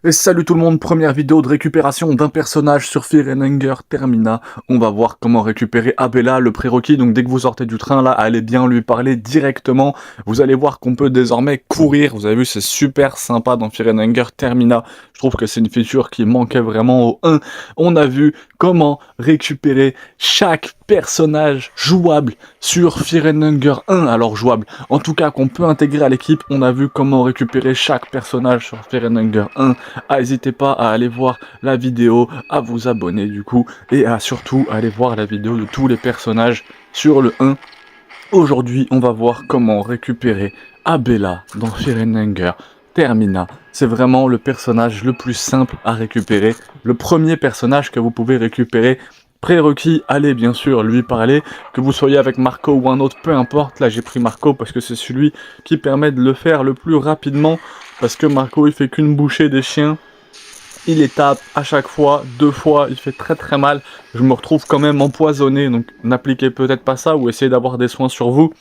Et salut tout le monde, première vidéo de récupération d'un personnage sur Fear and Hunger Termina. On va voir comment récupérer Abella, le prérequis. Donc dès que vous sortez du train, là, allez bien lui parler directement. Vous allez voir qu'on peut désormais courir. Vous avez vu, c'est super sympa dans Fear and Hunger Termina. Je trouve que c'est une feature qui manquait vraiment au 1. On a vu comment récupérer chaque personnage jouable sur Fear and Hunger 1. Alors jouable, en tout cas qu'on peut intégrer à l'équipe. On a vu comment récupérer chaque personnage sur Fear and Hunger 1. N'hésitez pas à aller voir la vidéo, à vous abonner du coup, et à surtout aller voir la vidéo de tous les personnages sur le 1. Aujourd'hui, on va voir comment récupérer Abella dans Fear and Hunger Termina. C'est vraiment le personnage le plus simple à récupérer. Le premier personnage que vous pouvez récupérer. Prérequis, allez bien sûr lui parler, que vous soyez avec Marco ou un autre, peu importe. Là j'ai pris Marco parce que c'est celui qui permet de le faire le plus rapidement, parce que Marco il fait qu'une bouchée des chiens, il les tape à chaque fois, 2 fois, il fait très mal, je me retrouve quand même empoisonné, donc n'appliquez peut-être pas ça ou essayez d'avoir des soins sur vous.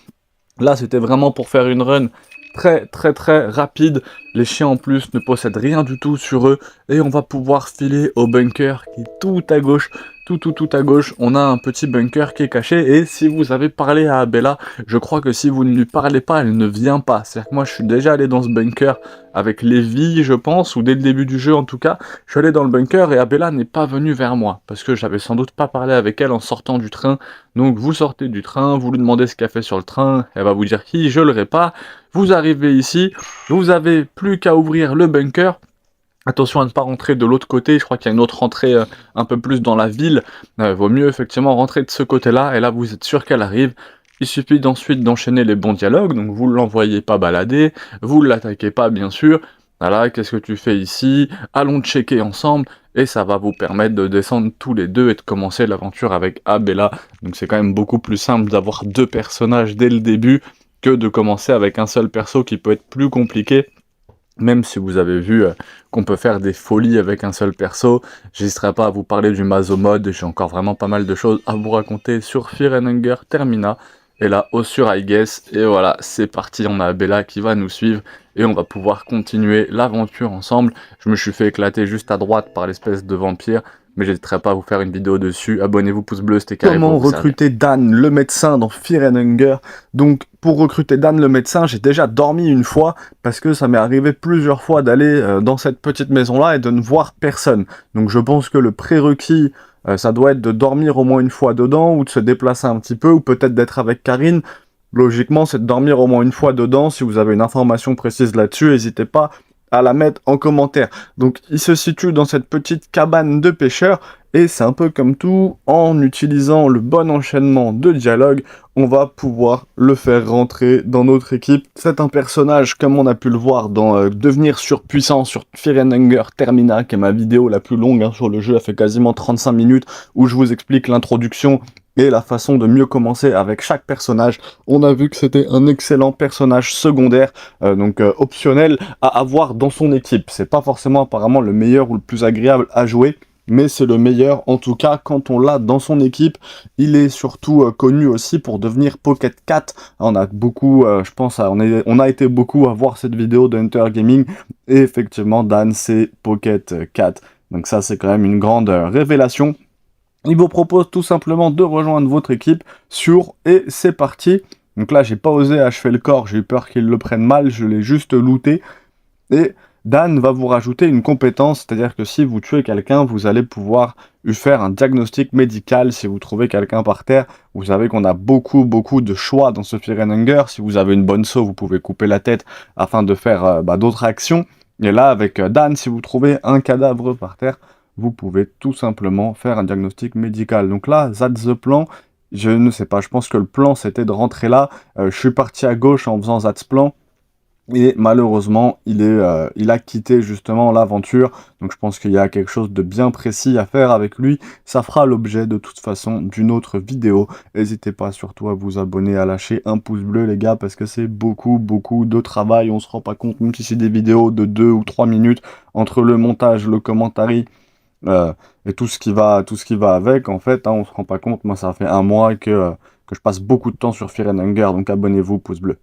Là c'était vraiment pour faire une run très rapide. Les chiens en plus ne possèdent rien du tout sur eux et on va pouvoir filer au bunker qui est tout à gauche. Tout à gauche, on a un petit bunker qui est caché et si vous avez parlé à Abella, je crois que si vous ne lui parlez pas, elle ne vient pas. C'est-à-dire que moi je suis déjà allé dans ce bunker avec Lévi, je pense, ou dès le début du jeu en tout cas, je suis allé dans le bunker et Abella n'est pas venue vers moi parce que j'avais sans doute pas parlé avec elle en sortant du train. Donc vous sortez du train, vous lui demandez ce qu'elle fait sur le train, elle va vous dire qui, je le pas. Vous arrivez ici, vous avez plus qu'à ouvrir le bunker. Attention à ne pas rentrer de l'autre côté, je crois qu'il y a une autre entrée un peu plus dans la ville. Vaut mieux effectivement rentrer de ce côté-là, et là vous êtes sûr qu'elle arrive. Il suffit ensuite d'enchaîner les bons dialogues, donc vous ne l'envoyez pas balader, vous ne l'attaquez pas bien sûr. Voilà, qu'est-ce que tu fais ici? Allons checker ensemble, et ça va vous permettre de descendre tous les deux et de commencer l'aventure avec Abella. Donc c'est quand même beaucoup plus simple d'avoir 2 personnages dès le début, que de commencer avec un seul perso qui peut être plus compliqué. Même si vous avez vu qu'on peut faire des folies avec un seul perso, j'hésiterai pas à vous parler du Mazo mode, j'ai encore vraiment pas mal de choses à vous raconter sur Fear and Hunger Termina, et là, au sur I guess, et voilà, c'est parti, on a Abella qui va nous suivre, et on va pouvoir continuer l'aventure ensemble. Je me suis fait éclater juste à droite par l'espèce de vampire, mais j'hésiterai pas à vous faire une vidéo dessus. Abonnez-vous, pouce bleu, c'était carré. Comment recruter Dan, le médecin, dans Fear and Hunger? Donc, pour recruter Dan, le médecin, j'ai déjà dormi une fois, parce que ça m'est arrivé plusieurs fois d'aller dans cette petite maison-là et de ne voir personne. Donc, je pense que le prérequis, ça doit être de dormir au moins une fois dedans, ou de se déplacer un petit peu, ou peut-être d'être avec Karine. Logiquement, c'est de dormir au moins une fois dedans. Si vous avez une information précise là-dessus, n'hésitez pas à la mettre en commentaire. Donc il se situe dans cette petite cabane de pêcheurs, et c'est un peu comme tout, en utilisant le bon enchaînement de dialogue, on va pouvoir le faire rentrer dans notre équipe. C'est un personnage, comme on a pu le voir dans Devenir surpuissant sur Fear and Hunger Termina, qui est ma vidéo la plus longue sur le jeu, elle fait quasiment 35 minutes, où je vous explique l'introduction et la façon de mieux commencer avec chaque personnage. On a vu que c'était un excellent personnage secondaire, donc optionnel à avoir dans son équipe. C'est pas forcément apparemment le meilleur ou le plus agréable à jouer, mais c'est le meilleur en tout cas quand on l'a dans son équipe. Il est surtout connu aussi pour devenir Pocket Cat. On a beaucoup, je pense, on a été beaucoup à voir cette vidéo de Hunter Gaming, et effectivement Dan c'est Pocket Cat. Donc ça c'est quand même une grande révélation. Il vous propose tout simplement de rejoindre votre équipe et c'est parti. Donc là, j'ai pas osé achever le corps, j'ai eu peur qu'il le prenne mal, je l'ai juste looté. Et Dan va vous rajouter une compétence, c'est-à-dire que si vous tuez quelqu'un, vous allez pouvoir lui faire un diagnostic médical si vous trouvez quelqu'un par terre. Vous savez qu'on a beaucoup de choix dans ce Fear and Hunger. Si vous avez une bonne saut, vous pouvez couper la tête afin de faire d'autres actions. Et là, avec Dan, si vous trouvez un cadavre par terre, vous pouvez tout simplement faire un diagnostic médical. Donc là, that's the plan. Je ne sais pas, je pense que le plan c'était de rentrer là. Je suis parti à gauche en faisant that's plan. Et malheureusement, il a quitté justement l'aventure. Donc je pense qu'il y a quelque chose de bien précis à faire avec lui. Ça fera l'objet de toute façon d'une autre vidéo. N'hésitez pas surtout à vous abonner, à lâcher un pouce bleu les gars, parce que c'est beaucoup de travail. On se rend pas compte, même si c'est des vidéos de 2 ou 3 minutes, entre le montage, le commentary, et tout ce qui va avec, en fait, hein, on se rend pas compte. Moi, ça fait un mois que je passe beaucoup de temps sur Fear and Hunger, donc abonnez-vous, pouce bleu.